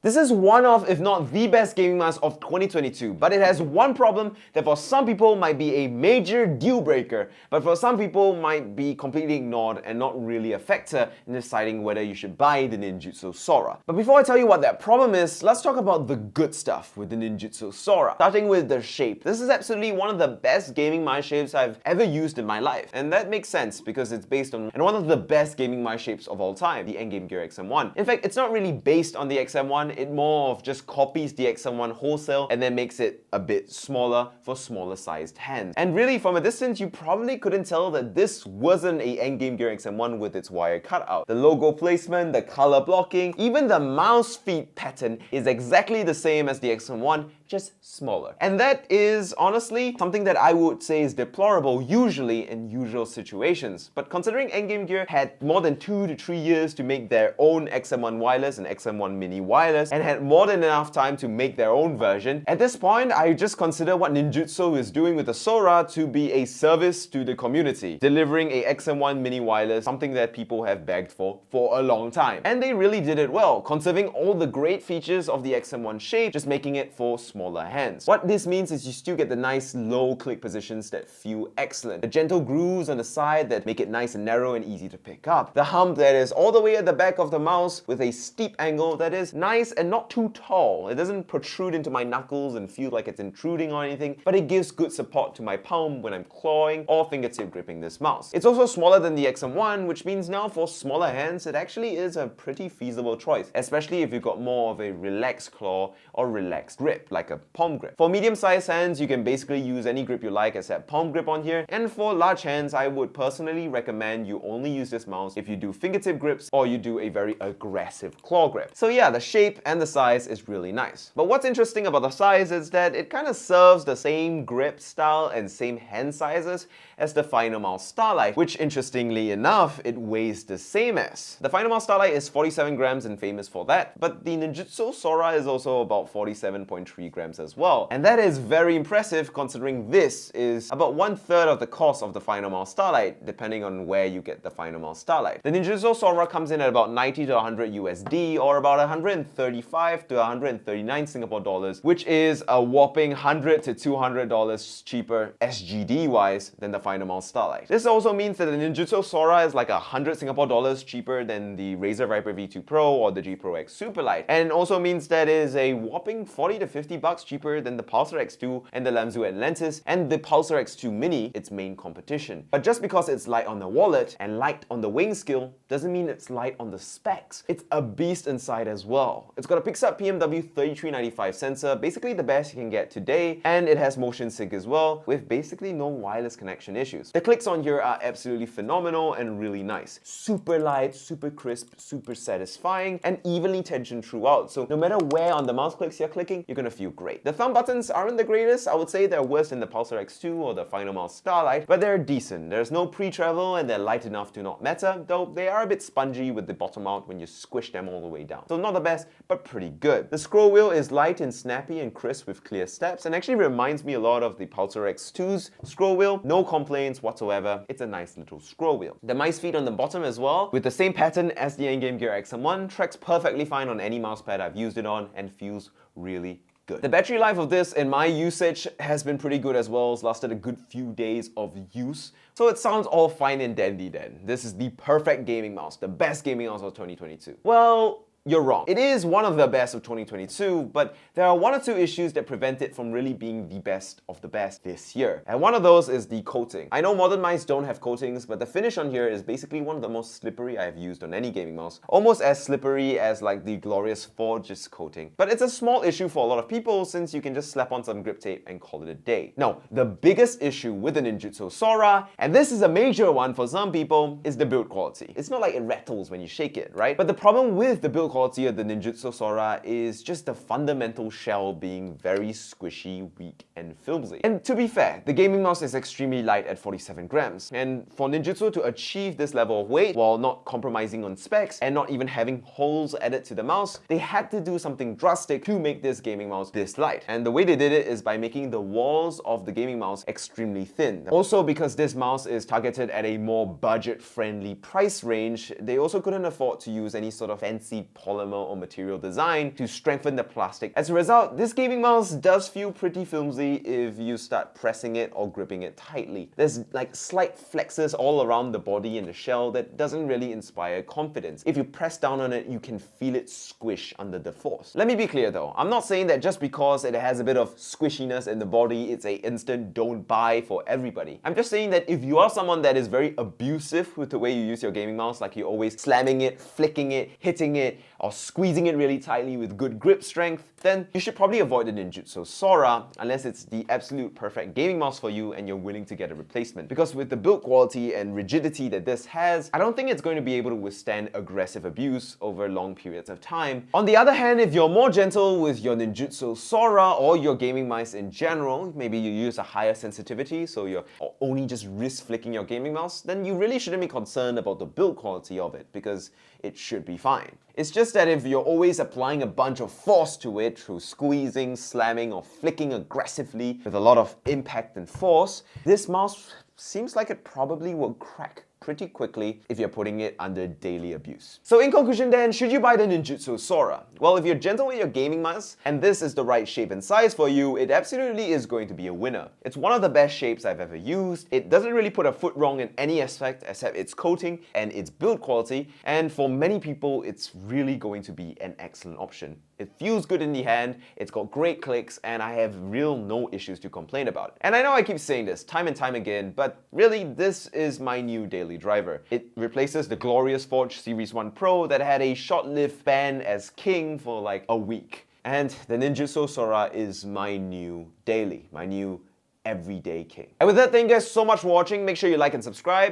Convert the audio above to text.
This is one of, if not the best gaming mouse of 2022, but it has one problem that for some people might be a major deal breaker, but for some people might be completely ignored and not really a factor in deciding whether you should buy the Ninjutso Sora. But before I tell you what that problem is, let's talk about the good stuff with the Ninjutso Sora. Starting with the shape. This is absolutely one of the best gaming mouse shapes I've ever used in my life. And that makes sense because it's based on one of the best gaming mouse shapes of all time, the Endgame Gear XM1. In fact, it's not really based on the XM1, it more of just copies the XM1 wholesale and then makes it a bit smaller for smaller sized hands. And really, from a distance, you probably couldn't tell that this wasn't a Endgame Gear XM1 with its wire cutout. The logo placement, the color blocking, even the mouse feet pattern is exactly the same as the XM1, just smaller. And that is honestly something that I would say is deplorable usually in usual situations. But considering Endgame Gear had more than 2 to 3 years to make their own XM1 wireless and XM1 mini wireless and had more than enough time to make their own version, at this point I just consider what Ninjutso is doing with the Sora to be a service to the community, delivering a XM1 mini wireless, something that people have begged for a long time. And they really did it well, conserving all the great features of the XM1 shape, just making it for smaller hands. What this means is you still get the nice low click positions that feel excellent, the gentle grooves on the side that make it nice and narrow and easy to pick up, the hump that is all the way at the back of the mouse with a steep angle that is nice and not too tall. It doesn't protrude into my knuckles and feel like it's intruding or anything, but it gives good support to my palm when I'm clawing or fingertip gripping this mouse. It's also smaller than the XM1, which means now for smaller hands it actually is a pretty feasible choice, especially if you've got more of a relaxed claw or relaxed grip, like a palm grip. For medium-sized hands, you can basically use any grip you like except palm grip on here, and for large hands, I would personally recommend you only use this mouse if you do fingertip grips or you do a very aggressive claw grip. So yeah, the shape and the size is really nice. But what's interesting about the size is that it kind of serves the same grip style and same hand sizes as the Final Mouse Starlight, which interestingly enough, it weighs the same as. The Final Mouse Starlight is 47 grams and famous for that, but the Ninjutso Sora is also about 47.3 grams as well. And that is very impressive considering this is about 1/3 of the cost of the Final Mouse Starlight, depending on where you get the Final Mouse Starlight. The Ninjutso Sora comes in at about 90 to 100 USD or about 135 to 139 Singapore dollars, which is a whopping $100 to $200 cheaper SGD wise than the Final Mouse Starlight. This also means that the Ninjutso Sora is like 100 Singapore dollars cheaper than the Razer Viper V2 Pro or the G Pro X Superlight, and also means that it is a whopping 40 to 50 bucks cheaper than the Pulsar X2 and the Lamzu Atlantis and the Pulsar X2 Mini, its main competition. But just because it's light on the wallet and light on the weighing scale doesn't mean it's light on the specs. It's a beast inside as well. It's got a Pixar PMW 3395 sensor, basically the best you can get today, and it has motion sync as well, with basically no wireless connection issues. The clicks on here are absolutely phenomenal and really nice. Super light, super crisp, super satisfying, and evenly tensioned throughout, so no matter where on the mouse clicks you're clicking, you're gonna feel great. The thumb buttons aren't the greatest. I would say they're worse than the Pulsar X2 or the Final Mouse Starlight, but they're decent. There's no pre-travel and they're light enough to not matter, though they are a bit spongy with the bottom out when you squish them all the way down. So not the best, but pretty good. The scroll wheel is light and snappy and crisp with clear steps, and actually reminds me a lot of the Pulsar X2's scroll wheel. No complaints whatsoever. It's a nice little scroll wheel. The mice feet on the bottom as well, with the same pattern as the Endgame Gear XM1, tracks perfectly fine on any mousepad I've used it on and feels really good. The battery life of this in my usage has been pretty good as well. It's lasted a good few days of use. So it sounds all fine and dandy then. This is the perfect gaming mouse, the best gaming mouse of 2022. Well, you're wrong. It is one of the best of 2022, but there are 1 or 2 issues that prevent it from really being the best of the best this year. And one of those is the coating. I know modern mice don't have coatings, but the finish on here is basically one of the most slippery I've used on any gaming mouse. Almost as slippery as like the glorious Forge's coating. But it's a small issue for a lot of people since you can just slap on some grip tape and call it a day. Now, the biggest issue with the Ninjutso Sora, and this is a major one for some people, is the build quality. It's not like it rattles when you shake it, right? But the problem with the build quality of the Ninjutso Sora is just the fundamental shell being very squishy, weak, and filmsy. And to be fair, the gaming mouse is extremely light at 47 grams, and for Ninjutso to achieve this level of weight while not compromising on specs and not even having holes added to the mouse, they had to do something drastic to make this gaming mouse this light. And the way they did it is by making the walls of the gaming mouse extremely thin. Also, because this mouse is targeted at a more budget-friendly price range, they also couldn't afford to use any sort of fancy polymer or material design to strengthen the plastic. As a result, this gaming mouse does feel pretty flimsy if you start pressing it or gripping it tightly. There's like slight flexes all around the body and the shell that doesn't really inspire confidence. If you press down on it, you can feel it squish under the force. Let me be clear though, I'm not saying that just because it has a bit of squishiness in the body, it's a instant don't buy for everybody. I'm just saying that if you are someone that is very abusive with the way you use your gaming mouse, like you're always slamming it, flicking it, hitting it, or squeezing it really tightly with good grip strength, then you should probably avoid the Ninjutso Sora unless it's the absolute perfect gaming mouse for you and you're willing to get a replacement. Because with the build quality and rigidity that this has, I don't think it's going to be able to withstand aggressive abuse over long periods of time. On the other hand, if you're more gentle with your Ninjutso Sora or your gaming mice in general, maybe you use a higher sensitivity, so you're only just wrist flicking your gaming mouse, then you really shouldn't be concerned about the build quality of it because it should be fine. It's just that if you're always applying a bunch of force to it through squeezing, slamming, or flicking aggressively with a lot of impact and force, this mouse seems like it probably will crack pretty quickly if you're putting it under daily abuse. So in conclusion then, should you buy the Ninjutso Sora? Well, if you're gentle with your gaming mouse and this is the right shape and size for you, it absolutely is going to be a winner. It's one of the best shapes I've ever used. It doesn't really put a foot wrong in any aspect except its coating and its build quality, and for many people it's really going to be an excellent option. It feels good in the hand, it's got great clicks, and I have no issues to complain about. And I know I keep saying this time and time again, but really this is my new daily driver. It replaces the glorious Forge Series 1 Pro that had a short-lived span as king for like a week. And the Ninjutso Sora is my new daily, my new everyday king. And with that, thank you guys so much for watching. Make sure you like and subscribe.